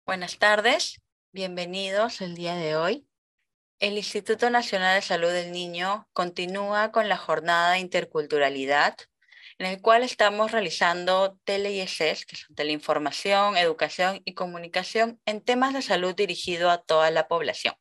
Buenas tardes, bienvenidos el día de hoy. El Instituto Nacional de Salud del Niño continúa con la jornada de interculturalidad, en el cual estamos realizando tele-IECs, que son teleinformación, educación y comunicación en temas de salud dirigido a toda la población.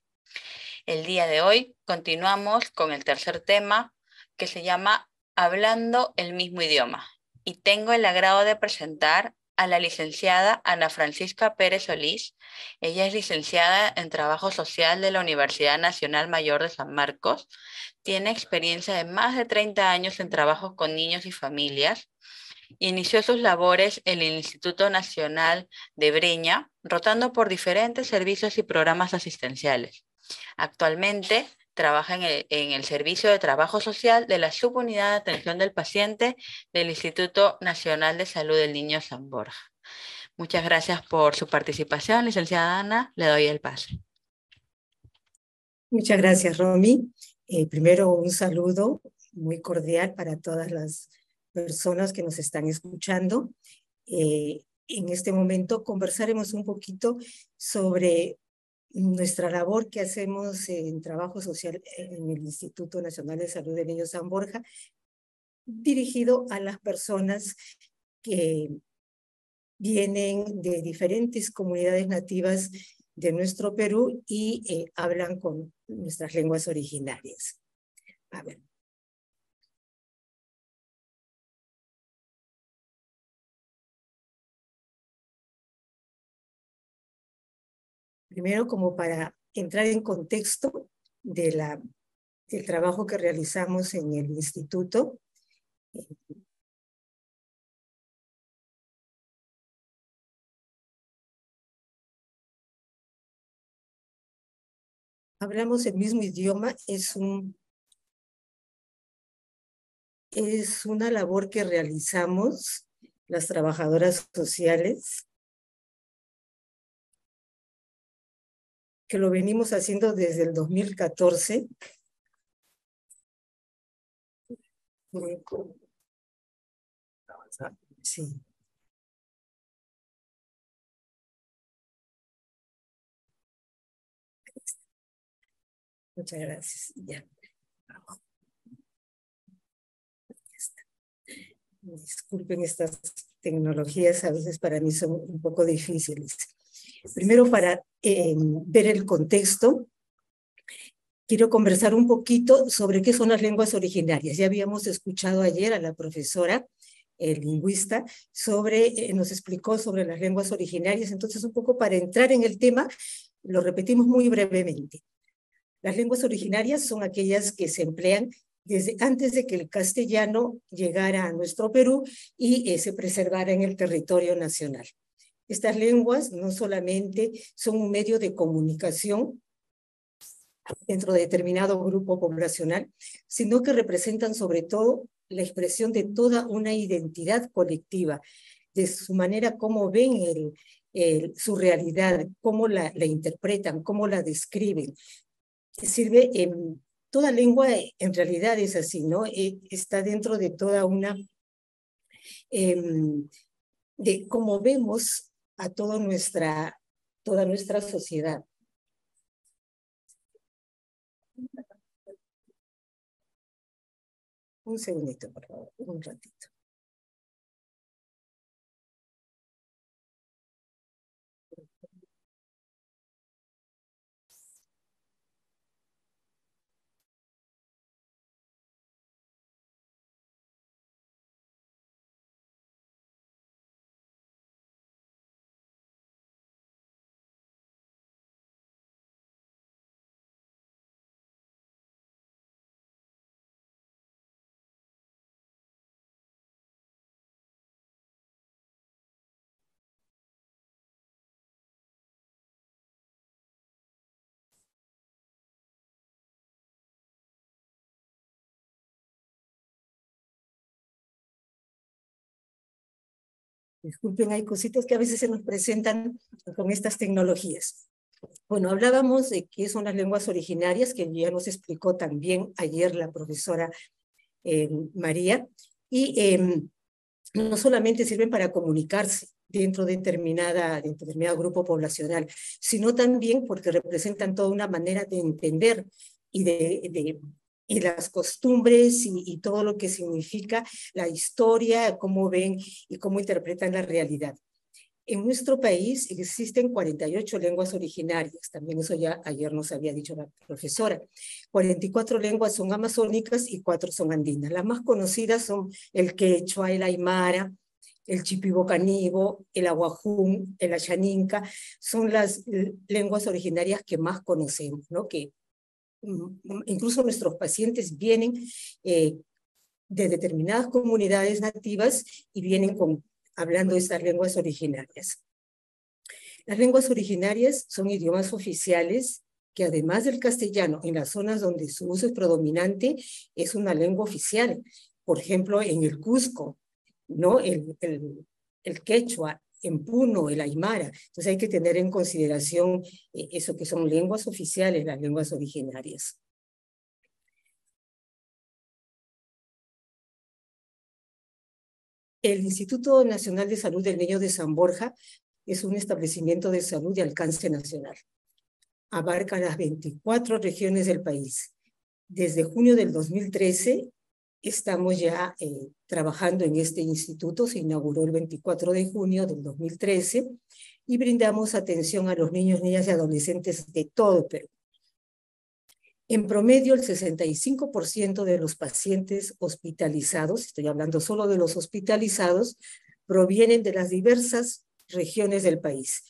El día de hoy continuamos con el tercer tema, que se llama Hablando el mismo idioma. Y tengo el agrado de presentar a la licenciada Ana Francisca Pérez Solís. Ella es licenciada en Trabajo Social de la Universidad Nacional Mayor de San Marcos. Tiene experiencia de más de 30 años en trabajos con niños y familias. Inició sus labores en el Instituto Nacional de Breña, rotando por diferentes servicios y programas asistenciales. Actualmente trabaja en el Servicio de Trabajo Social de la Subunidad de Atención del Paciente del Instituto Nacional de Salud del Niño San Borja. Muchas gracias por su participación, licenciada Ana. Le doy el pase. Muchas gracias, Romy. Primero, un saludo muy cordial para todas las personas que nos están escuchando. En este momento conversaremos un poquito sobre nuestra labor que hacemos en trabajo social en el Instituto Nacional de Salud del Niño San Borja, dirigido a las personas que vienen de diferentes comunidades nativas de nuestro Perú y hablan con nuestras lenguas originarias. A ver. Primero, como para entrar en contexto del trabajo que realizamos en el instituto. Hablamos el mismo idioma, es una labor que realizamos las trabajadoras sociales, que lo venimos haciendo desde el 2014. Sí. Muchas gracias. Ya. Disculpen, estas tecnologías a veces para mí son un poco difíciles. Primero, para ver el contexto, quiero conversar un poquito sobre qué son las lenguas originarias. Ya habíamos escuchado ayer a la profesora, lingüista, nos explicó sobre las lenguas originarias, entonces un poco para entrar en el tema, lo repetimos muy brevemente. Las lenguas originarias son aquellas que se emplean desde antes de que el castellano llegara a nuestro Perú y se preservara en el territorio nacional. Estas lenguas no solamente son un medio de comunicación dentro de determinado grupo poblacional, sino que representan sobre todo la expresión de toda una identidad colectiva, de su manera como ven su realidad, cómo la interpretan, cómo la describen. Sirve en toda lengua, en realidad es así, ¿no? Está dentro de toda una, de cómo vemos a toda nuestra sociedad. Un segundito, por favor, un ratito. Disculpen, hay cositas que a veces se nos presentan con estas tecnologías. Bueno, hablábamos de qué son las lenguas originarias, que ya nos explicó también ayer la profesora María, y no solamente sirven para comunicarse, dentro de determinado grupo poblacional, sino también porque representan toda una manera de entender y las costumbres y todo lo que significa la historia, cómo ven y cómo interpretan la realidad. En nuestro país existen 48 lenguas originarias, también eso ya ayer nos había dicho la profesora. 44 lenguas son amazónicas y 4 son andinas. Las más conocidas son el quechua, el aymara, el chipibo-canibo, el aguajún, el ayaninca, son las lenguas originarias que más conocemos, ¿no? Que incluso nuestros pacientes vienen de determinadas comunidades nativas y vienen hablando de estas lenguas originarias. Las lenguas originarias son idiomas oficiales que además del castellano, en las zonas donde su uso es predominante, es una lengua oficial. Por ejemplo, en el Cusco, ¿no? El quechua, en Puno, el aymara. Entonces hay que tener en consideración eso que son lenguas oficiales, las lenguas originarias. El Instituto Nacional de Salud del Niño de San Borja es un establecimiento de salud de alcance nacional. Abarca las 24 regiones del país. Desde junio del 2013 estamos ya trabajando en este instituto. Se inauguró el 24 de junio del 2013 y brindamos atención a los niños, niñas y adolescentes de todo Perú. En promedio, el 65% de los pacientes hospitalizados, estoy hablando solo de los hospitalizados, provienen de las diversas regiones del país,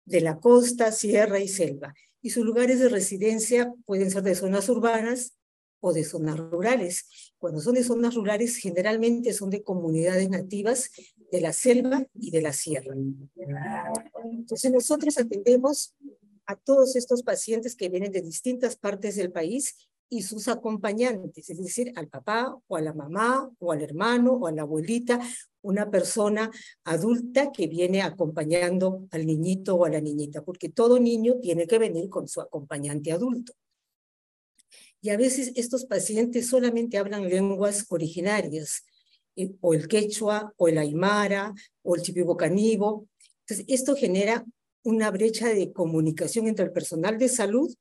de la costa, sierra y selva. Y sus lugares de residencia pueden ser de zonas urbanas o de zonas rurales. Cuando son de zonas rurales, generalmente son de comunidades nativas de la selva y de la sierra. Entonces, nosotros atendemos a todos estos pacientes que vienen de distintas partes del país y sus acompañantes, es decir, al papá o a la mamá o al hermano o a la abuelita, una persona adulta que viene acompañando al niñito o a la niñita, porque todo niño tiene que venir con su acompañante adulto. Y a veces estos pacientes solamente hablan lenguas originarias, o el quechua, o el aymara, o el chipibo-canibo. Entonces, esto genera una brecha de comunicación entre el personal de salud,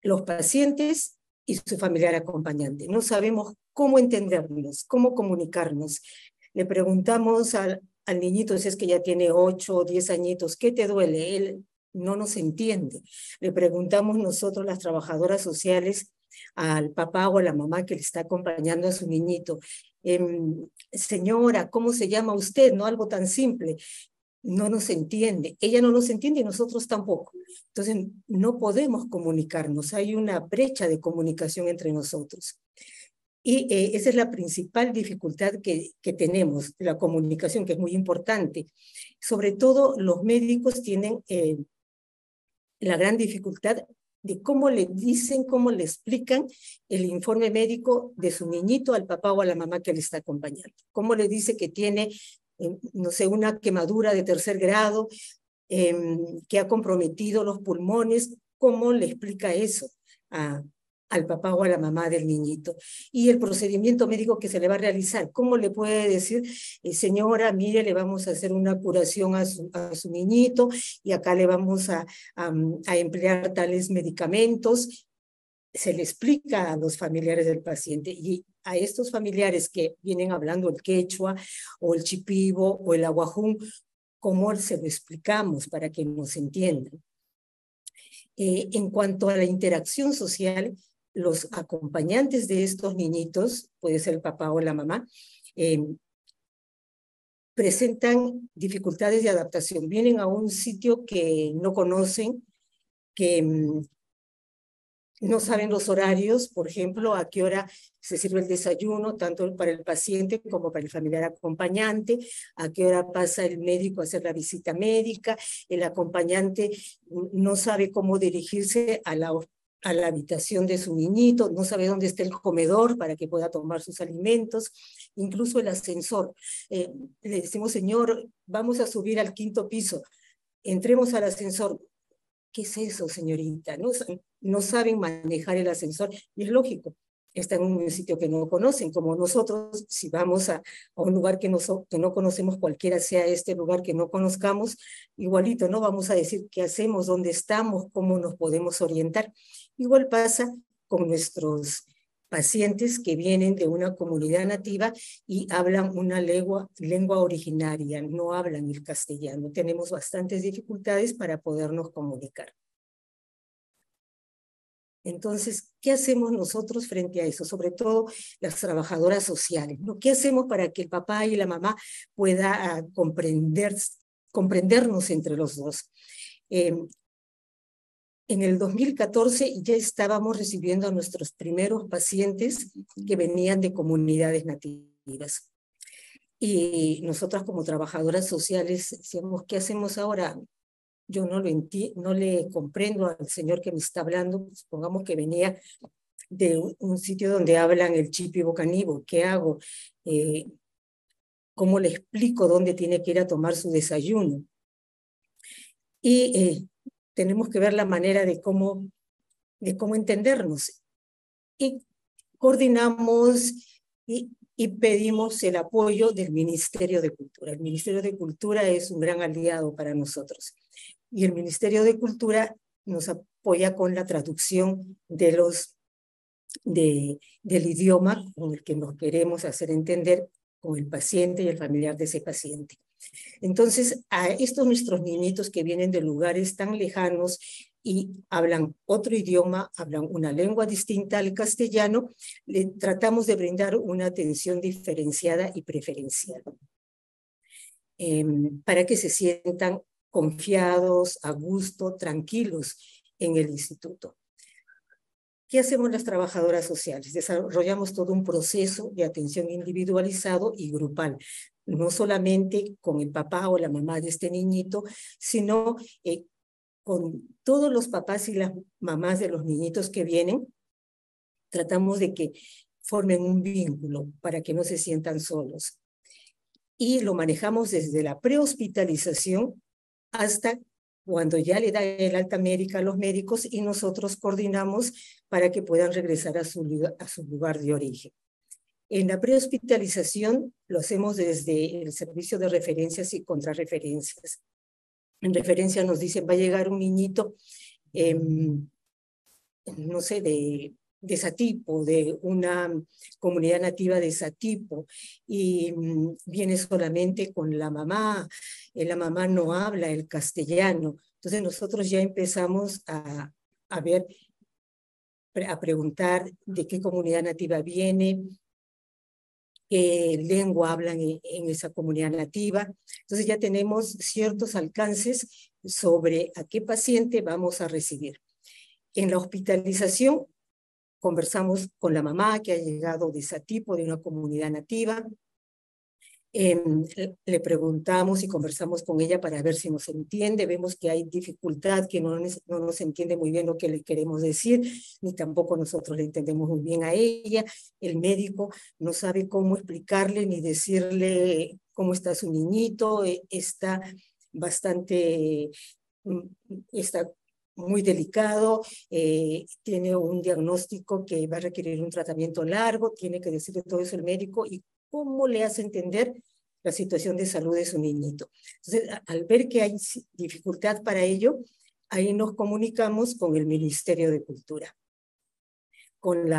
los pacientes y su familiar acompañante. No sabemos cómo entendernos, cómo comunicarnos. Le preguntamos al niñito, si es que ya tiene 8 o 10 añitos, ¿qué te duele? Él no nos entiende. Le preguntamos nosotros, las trabajadoras sociales, al papá o a la mamá que le está acompañando a su niñito, señora, ¿cómo se llama usted? No algo tan simple. No nos entiende, ella no nos entiende y nosotros tampoco. Entonces no podemos comunicarnos, hay una brecha de comunicación entre nosotros. Y esa es la principal dificultad que tenemos, la comunicación, que es muy importante. Sobre todo los médicos tienen la gran dificultad de cómo le dicen, cómo le explican el informe médico de su niñito al papá o a la mamá que le está acompañando. Cómo le dice que tiene no sé, una quemadura de 3er grado, que ha comprometido los pulmones. ¿Cómo le explica eso al papá o a la mamá del niñito? Y el procedimiento médico que se le va a realizar, ¿cómo le puede decir, señora, mire, le vamos a hacer una curación a su niñito y acá le vamos a emplear tales medicamentos? Se le explica a los familiares del paciente, y a estos familiares que vienen hablando el quechua o el chipibo o el aguajún, ¿cómo se lo explicamos para que nos entiendan? En cuanto a la interacción social, los acompañantes de estos niñitos, puede ser el papá o la mamá, presentan dificultades de adaptación. Vienen a un sitio que no conocen, que no saben los horarios, por ejemplo, a qué hora se sirve el desayuno, tanto para el paciente como para el familiar acompañante, a qué hora pasa el médico a hacer la visita médica, el acompañante no sabe cómo dirigirse a la habitación de su niñito, no sabe dónde está el comedor para que pueda tomar sus alimentos, incluso el ascensor. Le decimos, señor, vamos a subir al 5º piso, entremos al ascensor. ¿Qué es eso, señorita? No saben manejar el ascensor, y es lógico. están en un sitio que no conocen, como nosotros, si vamos a un lugar que no conocemos, cualquiera sea este lugar que no conozcamos, igualito, ¿no? Vamos a decir qué hacemos, dónde estamos, cómo nos podemos orientar. Igual pasa con nuestros pacientes que vienen de una comunidad nativa y hablan una lengua originaria, no hablan el castellano. Tenemos bastantes dificultades para podernos comunicar. Entonces, ¿qué hacemos nosotros frente a eso? Sobre todo las trabajadoras sociales, ¿no? ¿Qué hacemos para que el papá y la mamá puedan comprendernos entre los dos? En el 2014 ya estábamos recibiendo a nuestros primeros pacientes que venían de comunidades nativas. Y nosotras como trabajadoras sociales decíamos, ¿qué hacemos ahora? Yo no le comprendo al señor que me está hablando, supongamos que venía de un sitio donde hablan el chipi bocanivo. ¿Qué hago? ¿Cómo le explico dónde tiene que ir a tomar su desayuno? Y tenemos que ver la manera de cómo entendernos. Y coordinamos y pedimos el apoyo del Ministerio de Cultura. El Ministerio de Cultura es un gran aliado para nosotros. Y el Ministerio de Cultura nos apoya con la traducción del idioma con el que nos queremos hacer entender con el paciente y el familiar de ese paciente. Entonces, a estos nuestros niñitos que vienen de lugares tan lejanos y hablan otro idioma, hablan una lengua distinta al castellano, le tratamos de brindar una atención diferenciada y preferencial para que se sientan confiados, a gusto, tranquilos en el instituto. ¿Qué hacemos las trabajadoras sociales? Desarrollamos todo un proceso de atención individualizado y grupal, no solamente con el papá o la mamá de este niñito, sino con todos los papás y las mamás de los niñitos que vienen. Tratamos de que formen un vínculo para que no se sientan solos. Y lo manejamos desde la prehospitalización hasta cuando ya le da el alta médica a los médicos y nosotros coordinamos para que puedan regresar a su lugar de origen. En la prehospitalización lo hacemos desde el servicio de referencias y contrarreferencias. En referencia nos dicen, va a llegar un niñito, no sé, de Satipo, de una comunidad nativa de Satipo, y viene solamente con la mamá no habla el castellano. Entonces nosotros ya empezamos a preguntar de qué comunidad nativa viene, qué lengua hablan en esa comunidad nativa. Entonces ya tenemos ciertos alcances sobre a qué paciente vamos a recibir. En la hospitalización conversamos con la mamá que ha llegado de Satipo, de una comunidad nativa. Le preguntamos y conversamos con ella para ver si nos entiende. Vemos que hay dificultad, que no nos entiende muy bien lo que le queremos decir, ni tampoco nosotros le entendemos muy bien a ella. El médico no sabe cómo explicarle ni decirle cómo está su niñito. Está bastante... está muy delicado, tiene un diagnóstico que va a requerir un tratamiento largo, tiene que decirle todo eso el médico y cómo le hace entender la situación de salud de su niñito. Entonces, al ver que hay dificultad para ello, ahí nos comunicamos con el Ministerio de Cultura, con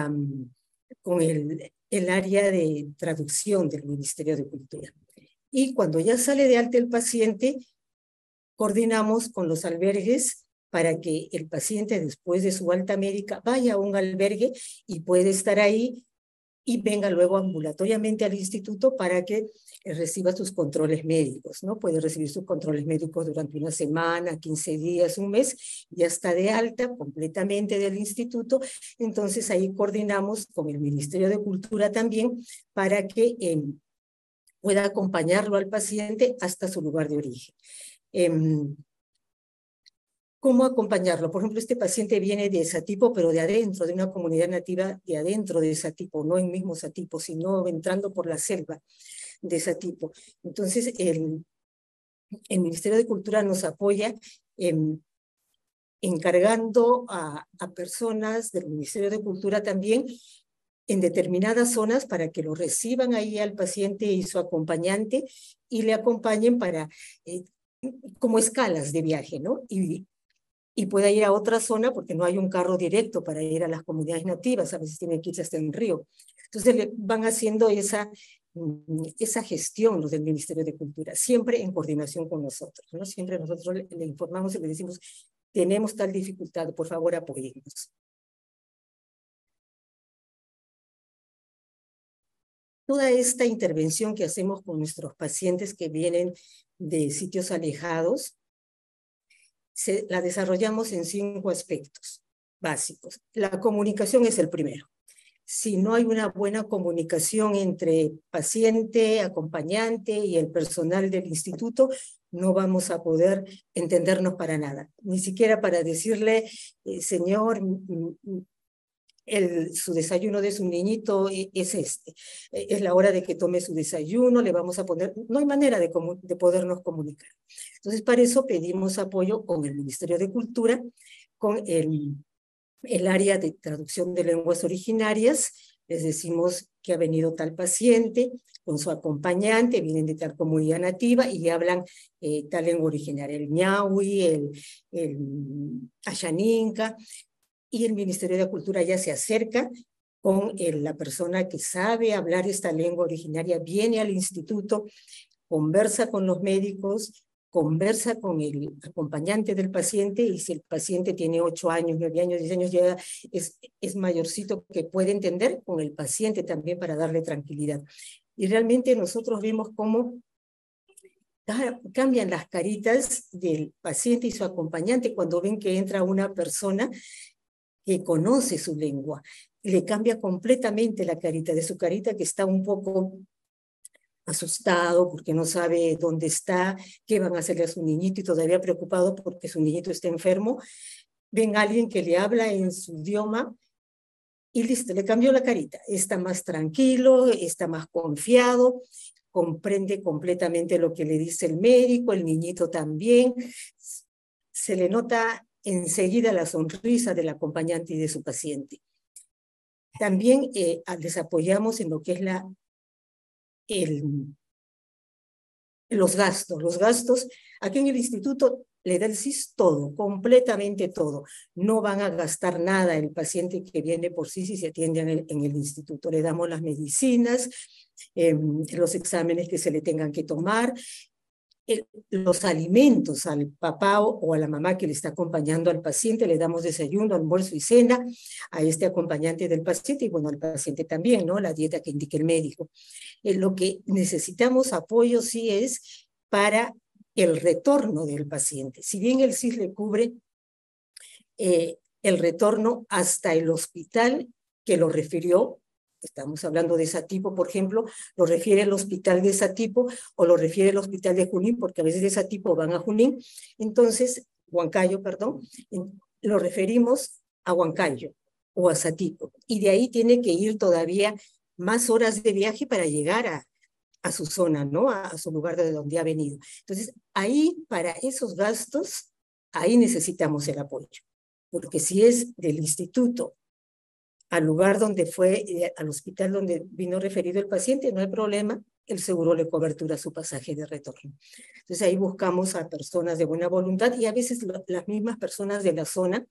el área de traducción del Ministerio de Cultura. Y cuando ya sale de alta el paciente, coordinamos con los albergues para que el paciente, después de su alta médica, vaya a un albergue y puede estar ahí y venga luego ambulatoriamente al instituto para que reciba sus controles médicos, ¿no? Puede recibir sus controles médicos durante una semana, 15 días, un mes, ya está de alta completamente del instituto. Entonces ahí coordinamos con el Ministerio de Cultura también para que pueda acompañarlo al paciente hasta su lugar de origen. ¿Cómo acompañarlo? Por ejemplo, este paciente viene de Satipo, pero de adentro, de una comunidad nativa de adentro de Satipo, no en mismo Satipo, sino entrando por la selva de Satipo. Entonces, el Ministerio de Cultura nos apoya encargando a personas del Ministerio de Cultura también en determinadas zonas para que lo reciban ahí al paciente y su acompañante y le acompañen para, como escalas de viaje, ¿no? Y pueda ir a otra zona porque no hay un carro directo para ir a las comunidades nativas, a veces tiene que irse hasta el río. Entonces le van haciendo esa gestión los del Ministerio de Cultura, siempre en coordinación con nosotros, ¿no? Siempre nosotros le informamos y le decimos, tenemos tal dificultad, por favor apóyennos. Toda esta intervención que hacemos con nuestros pacientes que vienen de sitios alejados, la desarrollamos en 5 aspectos básicos. La comunicación es el primero. Si no hay una buena comunicación entre paciente, acompañante y el personal del instituto, no vamos a poder entendernos para nada. Ni siquiera para decirle, señor, su desayuno de su niñito es este. Es la hora de que tome su desayuno, le vamos a poner... No hay manera de podernos comunicar. Entonces, para eso pedimos apoyo con el Ministerio de Cultura, con el área de traducción de lenguas originarias. Les decimos que ha venido tal paciente con su acompañante, vienen de tal comunidad nativa y hablan tal lengua originaria, el ñahui, el ayaninca, y el Ministerio de Cultura ya se acerca con la persona que sabe hablar esta lengua originaria, viene al instituto, conversa con los médicos, conversa con el acompañante del paciente, y si el paciente tiene 8 años, 9 años, 10 años, ya es mayorcito, que puede entender, con el paciente también para darle tranquilidad. Y realmente nosotros vemos cómo cambian las caritas del paciente y su acompañante cuando ven que entra una persona que conoce su lengua. Le cambia completamente la carita, de su carita que está un poco asustado porque no sabe dónde está, qué van a hacerle a su niñito y todavía preocupado porque su niñito está enfermo. Ven a alguien que le habla en su idioma y listo, le cambió la carita. Está más tranquilo, está más confiado, comprende completamente lo que le dice el médico, el niñito también. Se le nota enseguida la sonrisa del acompañante y de su paciente. También les apoyamos en lo que es los gastos. Los gastos, aquí en el instituto le da el SIS todo, completamente todo. No van a gastar nada el paciente que viene por SIS y se atiende en el instituto. Le damos las medicinas, los exámenes que se le tengan que tomar, los alimentos al papá o a la mamá que le está acompañando al paciente. Le damos desayuno, almuerzo y cena a este acompañante del paciente y bueno, al paciente también, ¿no? La dieta que indique el médico. Lo que necesitamos apoyo sí es para el retorno del paciente. Si bien el SIS le cubre el retorno hasta el hospital que lo refirió, estamos hablando de Satipo, por ejemplo, lo refiere el hospital de Satipo o lo refiere el hospital de Junín, porque a veces de Satipo van a Junín, entonces, Huancayo, perdón, lo referimos a Huancayo o a Satipo, y de ahí tiene que ir todavía más horas de viaje para llegar a su zona, ¿no? A su lugar de donde ha venido. Entonces, ahí, para esos gastos, ahí necesitamos el apoyo, porque si es del instituto al lugar donde fue, al hospital donde vino referido el paciente, no hay problema, el seguro le cobertura su pasaje de retorno. Entonces ahí buscamos a personas de buena voluntad y a veces las mismas personas de la zona,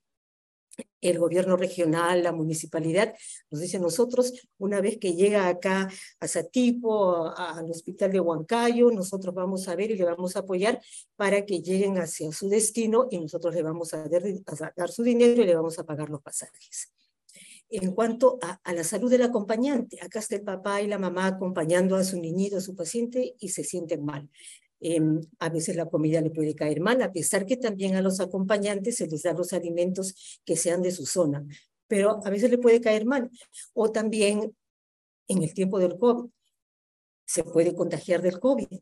el gobierno regional, la municipalidad, nos dicen: nosotros, una vez que llega acá a Satipo, al hospital de Huancayo, nosotros vamos a ver y le vamos a apoyar para que lleguen hacia su destino y nosotros le vamos a dar su dinero y le vamos a pagar los pasajes. En cuanto a la salud del acompañante, acá está el papá y la mamá acompañando a su niñito, a su paciente, y se sienten mal. A veces la comida le puede caer mal, a pesar que también a los acompañantes se les da los alimentos que sean de su zona, pero a veces le puede caer mal. O también en el tiempo del COVID, se puede contagiar del COVID.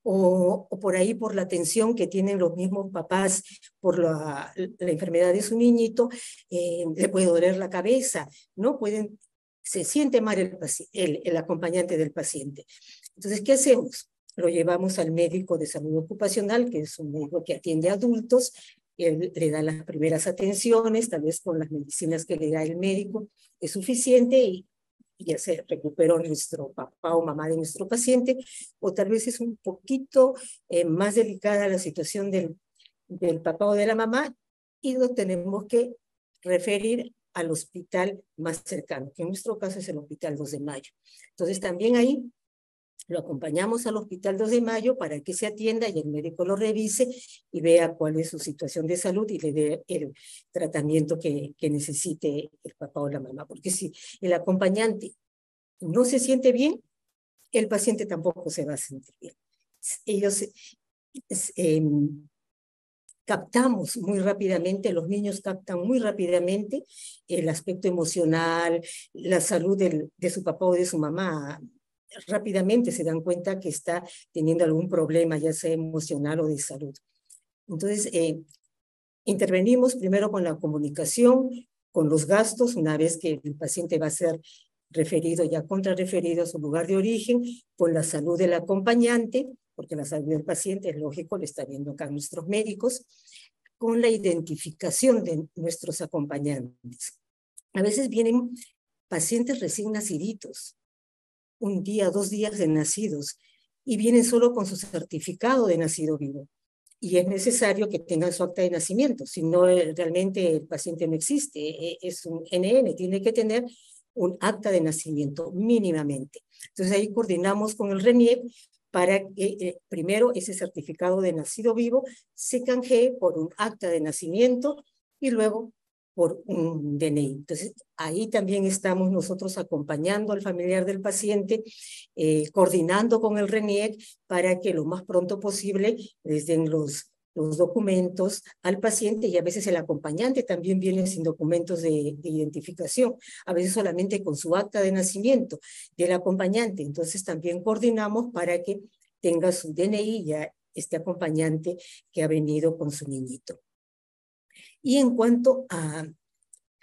O por ahí, por la tensión que tienen los mismos papás por la enfermedad de su niñito, le puede doler la cabeza, ¿no? Se siente mal el acompañante del paciente. Entonces, ¿qué hacemos? Lo llevamos al médico de salud ocupacional, que es un médico que atiende a adultos, él le da las primeras atenciones, tal vez con las medicinas que le da el médico es suficiente, y ya se recuperó nuestro papá o mamá de nuestro paciente, o tal vez es un poquito más delicada la situación del papá o de la mamá, y lo tenemos que referir al hospital más cercano, que en nuestro caso es el Hospital 2 de Mayo. Entonces también ahí lo acompañamos al Hospital 2 de Mayo para que se atienda y el médico lo revise y vea cuál es su situación de salud y le dé el tratamiento que necesite el papá o la mamá. Porque si el acompañante no se siente bien, el paciente tampoco se va a sentir bien. Ellos captamos muy rápidamente, los niños captan muy rápidamente el aspecto emocional, la salud de su papá o de su mamá. Rápidamente se dan cuenta que está teniendo algún problema, ya sea emocional o de salud. Entonces, intervenimos primero con la comunicación, con los gastos, una vez que el paciente va a ser referido, ya contrarreferido a su lugar de origen, con la salud del acompañante, porque la salud del paciente es lógico, le está viendo acá nuestros médicos, con la identificación de nuestros acompañantes. A veces vienen pacientes recién naciditos, un día, 2 días de nacidos, y vienen solo con su certificado de nacido vivo. Y es necesario que tengan su acta de nacimiento, si no realmente el paciente no existe, es un NN, tiene que tener un acta de nacimiento mínimamente. Entonces ahí coordinamos con el RENIEC para que primero ese certificado de nacido vivo se canjee por un acta de nacimiento y luego por un DNI. Entonces, ahí también estamos nosotros acompañando al familiar del paciente, coordinando con el RENIEC para que lo más pronto posible les den los documentos al paciente, y a veces el acompañante también viene sin documentos de identificación, a veces solamente con su acta de nacimiento del acompañante. Entonces también coordinamos para que tenga su DNI ya este acompañante que ha venido con su niñito. Y en cuanto a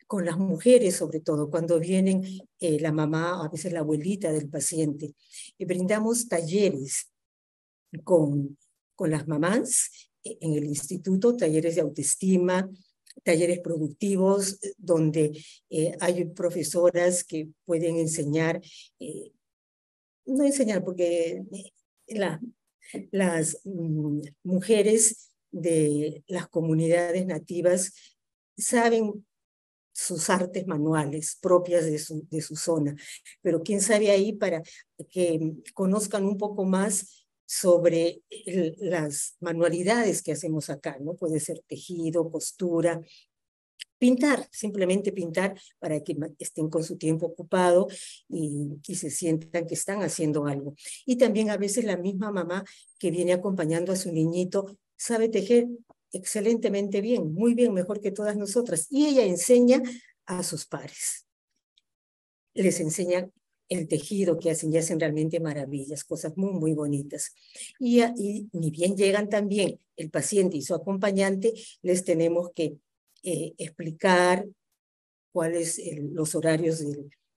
con las mujeres, sobre todo, cuando vienen la mamá, a veces la abuelita del paciente, brindamos talleres con las mamás en el instituto, talleres de autoestima, talleres productivos, donde hay profesoras que pueden enseñar, no enseñar porque las mujeres de las comunidades nativas saben sus artes manuales propias de su zona, pero quién sabe ahí para que conozcan un poco más sobre las manualidades que hacemos acá, ¿no? Puede ser tejido, costura, pintar, simplemente pintar para que estén con su tiempo ocupado y se sientan que están haciendo algo. Y también a veces la misma mamá que viene acompañando a su niñito sabe tejer excelentemente bien, muy bien, mejor que todas nosotras. Y ella enseña a sus pares. Les enseña el tejido que hacen y hacen realmente maravillas, cosas muy, muy bonitas. Y ni bien llegan también el paciente y su acompañante, les tenemos que explicar cuáles los horarios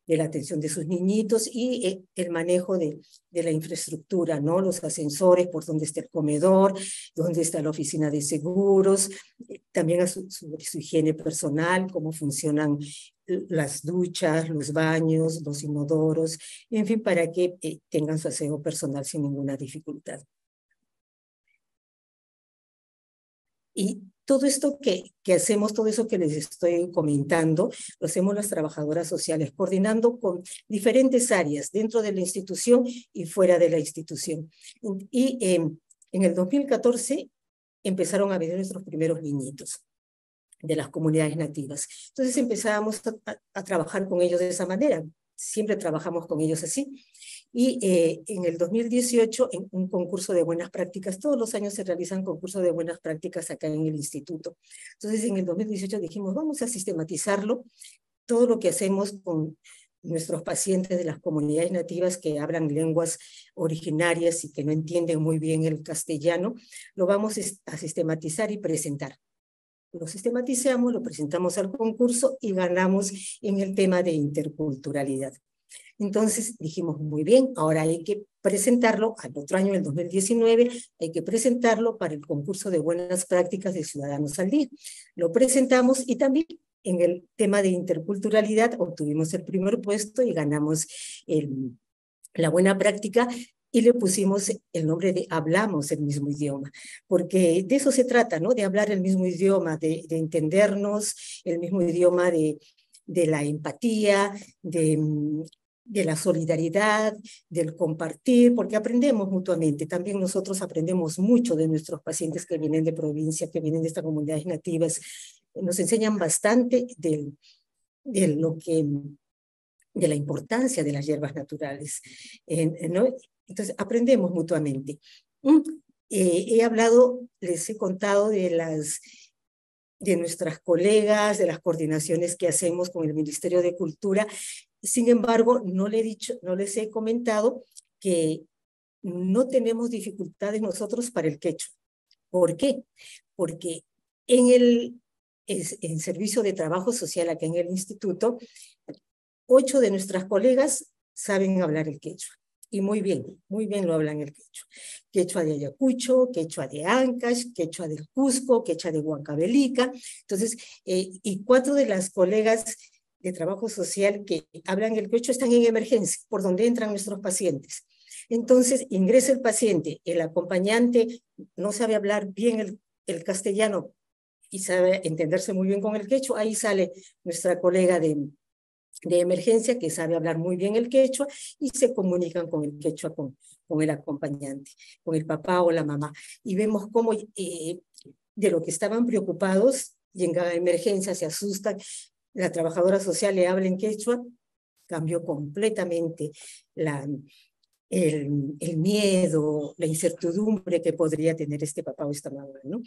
de la atención de sus niñitos y el manejo de la infraestructura, ¿no? Los ascensores, por dónde está el comedor, dónde está la oficina de seguros, también sobre su higiene personal, cómo funcionan las duchas, los baños, los inodoros, en fin, para que tengan su aseo personal sin ninguna dificultad. Y todo esto que hacemos, todo eso que les estoy comentando, lo hacemos las trabajadoras sociales, coordinando con diferentes áreas dentro de la institución y fuera de la institución. Y en el 2014 empezaron a venir nuestros primeros niñitos de las comunidades nativas. Entonces empezábamos a trabajar con ellos de esa manera. Siempre trabajamos con ellos así. Y en el 2018, en un concurso de buenas prácticas, todos los años se realizan concursos de buenas prácticas acá en el instituto. Entonces, en el 2018 dijimos, vamos a sistematizarlo, todo lo que hacemos con nuestros pacientes de las comunidades nativas que hablan lenguas originarias y que no entienden muy bien el castellano, lo vamos a sistematizar y presentar. Lo sistematizamos, lo presentamos al concurso y ganamos en el tema de interculturalidad. Entonces dijimos, muy bien, ahora hay que presentarlo al otro año, el 2019, hay que presentarlo para el concurso de buenas prácticas de Ciudadanos al Día. Lo presentamos y también en el tema de interculturalidad obtuvimos el primer puesto y ganamos la buena práctica y le pusimos el nombre de Hablamos el mismo idioma, porque de eso se trata, ¿no? De hablar el mismo idioma, de entendernos, el mismo idioma de la empatía, de la solidaridad, del compartir, porque aprendemos mutuamente. También nosotros aprendemos mucho de nuestros pacientes que vienen de provincia, que vienen de estas comunidades nativas. Nos enseñan bastante de la importancia de las hierbas naturales, ¿no? Entonces, aprendemos mutuamente. He hablado, les he contado de nuestras colegas, de las coordinaciones que hacemos con el Ministerio de Cultura. Sin embargo, no les he comentado que no tenemos dificultades nosotros para el quechua. ¿Por qué? Porque en servicio de trabajo social aquí en el instituto, 8 de nuestras colegas saben hablar el quechua. Y muy bien lo hablan el quechua. Quechua de Ayacucho, quechua de Ancash, quechua del Cusco, quechua de Huancavelica. Entonces, y 4 de las colegas de trabajo social que hablan el quechua están en emergencia, por donde entran nuestros pacientes. Entonces, ingresa el paciente, el acompañante no sabe hablar bien el castellano y sabe entenderse muy bien con el quechua, ahí sale nuestra colega de emergencia que sabe hablar muy bien el quechua y se comunican con el quechua con el acompañante, con el papá o la mamá. Y vemos cómo de lo que estaban preocupados y en cada emergencia se asustan, la trabajadora social le habla en quechua, cambió completamente el miedo, la incertidumbre que podría tener este papá o esta mamá, ¿no?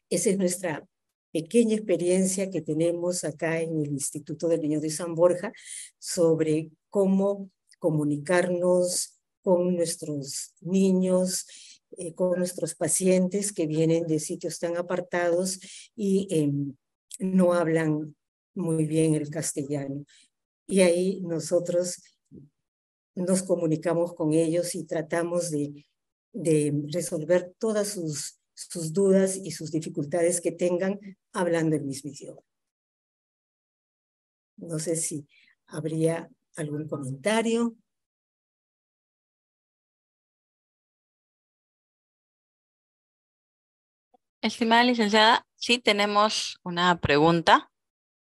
Esa es nuestra pequeña experiencia que tenemos acá en el Instituto del Niño de San Borja sobre cómo comunicarnos con nuestros niños, con nuestros pacientes que vienen de sitios tan apartados y no hablan muy bien el castellano. Y ahí nosotros nos comunicamos con ellos y tratamos de resolver todas sus dudas y sus dificultades que tengan hablando el mismo idioma. No sé si habría algún comentario. Estimada licenciada, sí tenemos una pregunta.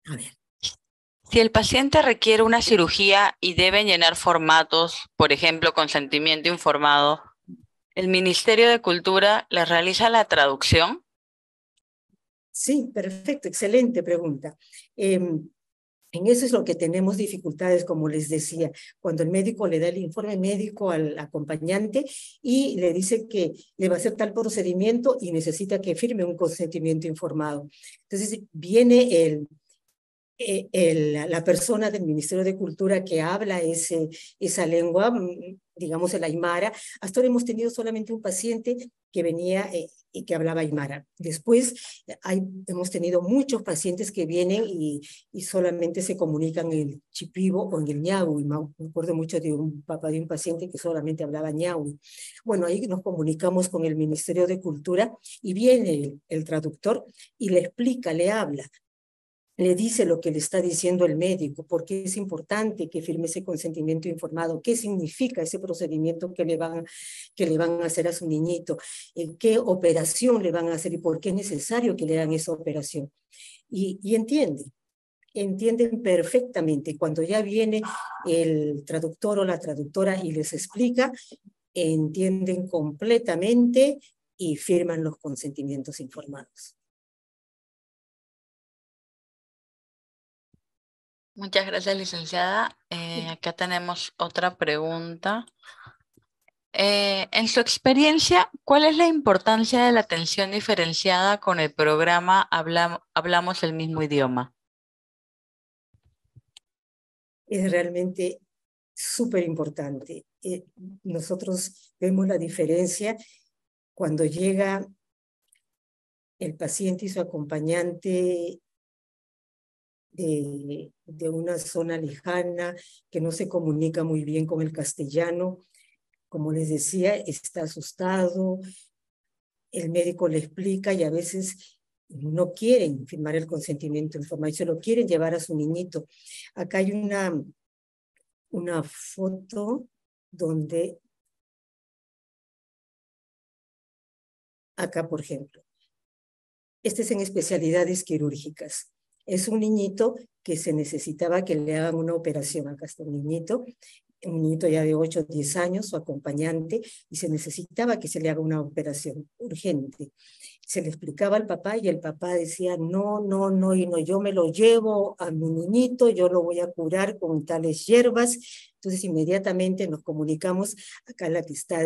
A ver. Si el paciente requiere una cirugía y deben llenar formatos, por ejemplo, consentimiento informado, ¿el Ministerio de Cultura le realiza la traducción? Sí, perfecto, excelente pregunta. En eso es lo que tenemos dificultades, como les decía, cuando el médico le da el informe médico al acompañante y le dice que le va a hacer tal procedimiento y necesita que firme un consentimiento informado. Entonces viene la persona del Ministerio de Cultura que habla esa lengua, digamos el aymara. Hasta ahora hemos tenido solamente un paciente que venía y que hablaba aymara. Después hemos tenido muchos pacientes que vienen y solamente se comunican en el chipivo o en el ñaui. Me acuerdo mucho de un papá de un paciente que solamente hablaba ñaui. Bueno, ahí nos comunicamos con el Ministerio de Cultura y viene el traductor y le explica, le habla, le dice lo que le está diciendo el médico, por qué es importante que firme ese consentimiento informado, qué significa ese procedimiento que le van a hacer a su niñito, qué operación le van a hacer y por qué es necesario que le hagan esa operación. Y entienden perfectamente. Cuando ya viene el traductor o la traductora y les explica, entienden completamente y firman los consentimientos informados. Muchas gracias, licenciada. Acá tenemos otra pregunta. En su experiencia, ¿cuál es la importancia de la atención diferenciada con el programa Hablamos el mismo idioma? Es realmente súper importante. Nosotros vemos la diferencia cuando llega el paciente y su acompañante de una zona lejana, que no se comunica muy bien con el castellano. Como les decía, está asustado, el médico le explica y a veces no quieren firmar el consentimiento informado y se lo quieren llevar a su niñito. Acá hay una foto donde, acá por ejemplo, este es en especialidades quirúrgicas. Es un niñito que se necesitaba que le hagan una operación. Acá está un niñito ya de 8 o 10 años, su acompañante, y se necesitaba que se le haga una operación urgente. Se le explicaba al papá y el papá decía, no, no, no, y no, yo me lo llevo a mi niñito, yo lo voy a curar con tales hierbas. Entonces inmediatamente nos comunicamos, acá la que está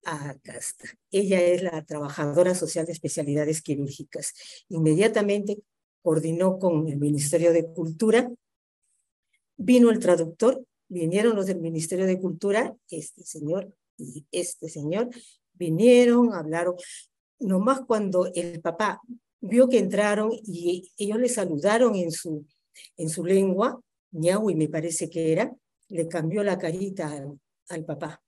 acá está. Ella es la trabajadora social de especialidades quirúrgicas. Inmediatamente coordinó con el Ministerio de Cultura, vino el traductor, vinieron los del Ministerio de Cultura, este señor y este señor, vinieron, hablaron. Nomás cuando el papá vio que entraron y ellos le saludaron en su lengua, ñahui me parece que era, le cambió la carita al papá.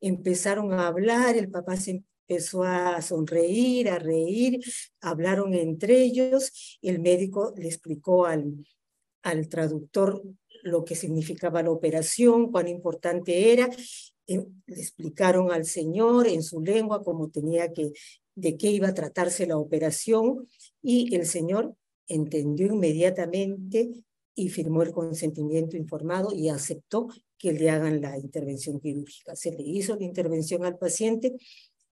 Empezaron a hablar, el papá se empezó a sonreír, a reír, hablaron entre ellos, el médico le explicó al traductor lo que significaba la operación, cuán importante era, le explicaron al señor en su lengua cómo de qué iba a tratarse la operación, y el señor entendió inmediatamente y firmó el consentimiento informado y aceptó que le hagan la intervención quirúrgica. Se le hizo la intervención al paciente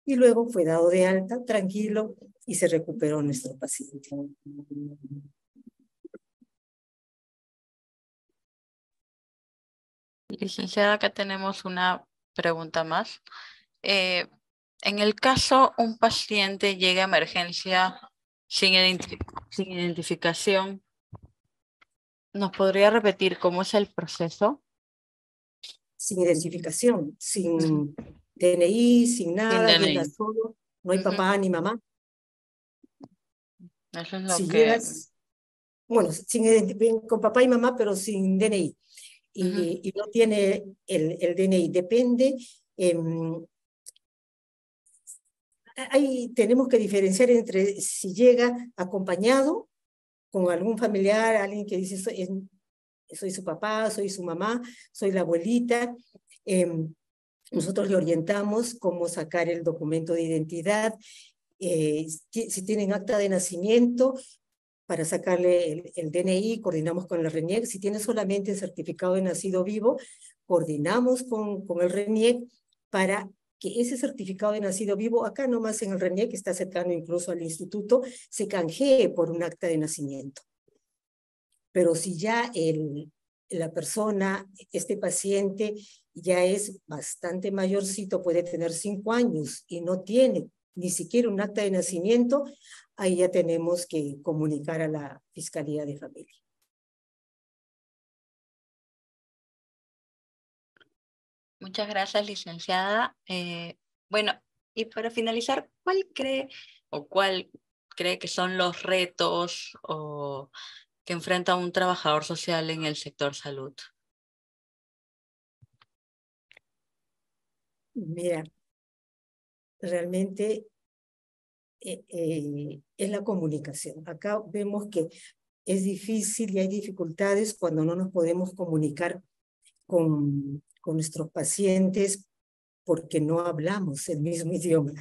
y luego fue dado de alta, tranquilo, y se recuperó nuestro paciente. Licenciada, acá tenemos una pregunta más. En el caso un paciente llega a emergencia sin identificación, ¿nos podría repetir cómo es el proceso? Sin identificación, sin DNI, sin Sin nada, llega DNI. solo, no hay Ujú. papá ni mamá. Eso es lo Si que... llegas, bueno, con papá y mamá, pero sin DNI, Ujú. y no tiene el DNI, depende. Ahí tenemos que diferenciar entre si llega acompañado con algún familiar, alguien que dice, soy su papá, soy su mamá, soy la abuelita. Nosotros le orientamos cómo sacar el documento de identidad, si tienen acta de nacimiento, para sacarle el DNI, coordinamos con el RENIEC. Si tiene solamente el certificado de nacido vivo, coordinamos con el RENIEC para que ese certificado de nacido vivo, acá nomás en el RENIEC, que está cercano incluso al instituto, se canjee por un acta de nacimiento. Pero si ya la persona, este paciente, ya es bastante mayorcito, puede tener 5 años y no tiene ni siquiera un acta de nacimiento, ahí ya tenemos que comunicar a la Fiscalía de Familia. Muchas gracias, licenciada. Bueno, y para finalizar, ¿cuál cree que son los retos que enfrenta un trabajador social en el sector salud? Mira, realmente es la comunicación. Acá vemos que es difícil y hay dificultades cuando no nos podemos comunicar con nuestros pacientes porque no hablamos el mismo idioma.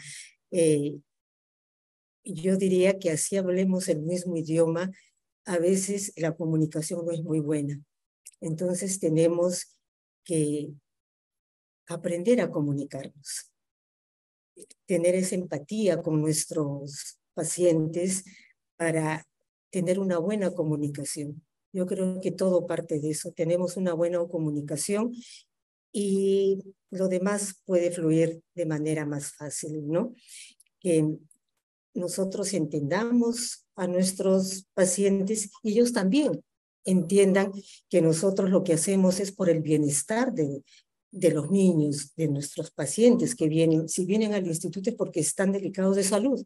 Yo diría que así hablemos el mismo idioma, a veces la comunicación no es muy buena. Entonces tenemos que aprender a comunicarnos, tener esa empatía con nuestros pacientes para tener una buena comunicación. Yo creo que todo parte de eso. Tenemos una buena comunicación y lo demás puede fluir de manera más fácil, ¿no? Que nosotros entendamos a nuestros pacientes y ellos también entiendan que nosotros lo que hacemos es por el bienestar de los niños, de nuestros pacientes que vienen. Si vienen al instituto es porque están delicados de salud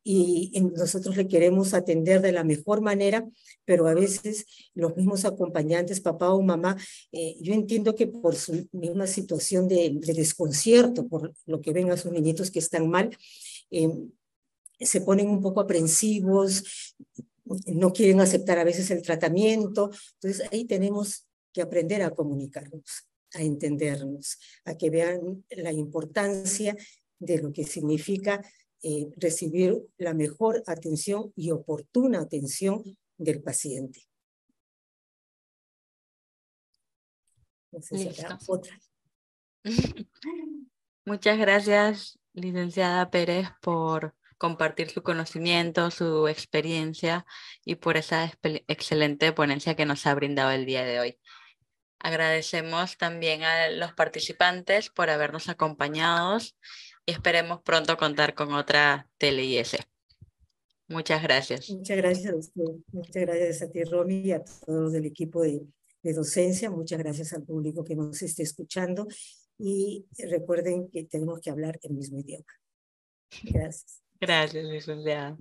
y nosotros le queremos atender de la mejor manera, pero a veces los mismos acompañantes, papá o mamá, yo entiendo que por su misma situación de desconcierto, por lo que ven a sus niñitos que están mal, se ponen un poco aprensivos, no quieren aceptar a veces el tratamiento. Entonces ahí tenemos que aprender a comunicarnos, a entendernos, a que vean la importancia de lo que significa recibir la mejor atención y oportuna atención del paciente. Entonces, Listo. otra. Muchas gracias, licenciada Pérez, por compartir su conocimiento, su experiencia y por esa excelente ponencia que nos ha brindado el día de hoy. Agradecemos también a los participantes por habernos acompañado y esperemos pronto contar con otra TLIS. Muchas gracias. Muchas gracias a usted. Muchas gracias a ti, Romy, y a todos del equipo de docencia. Muchas gracias al público que nos esté escuchando. Y recuerden que tenemos que hablar el mismo idioma. Gracias. Gracias, licenciada.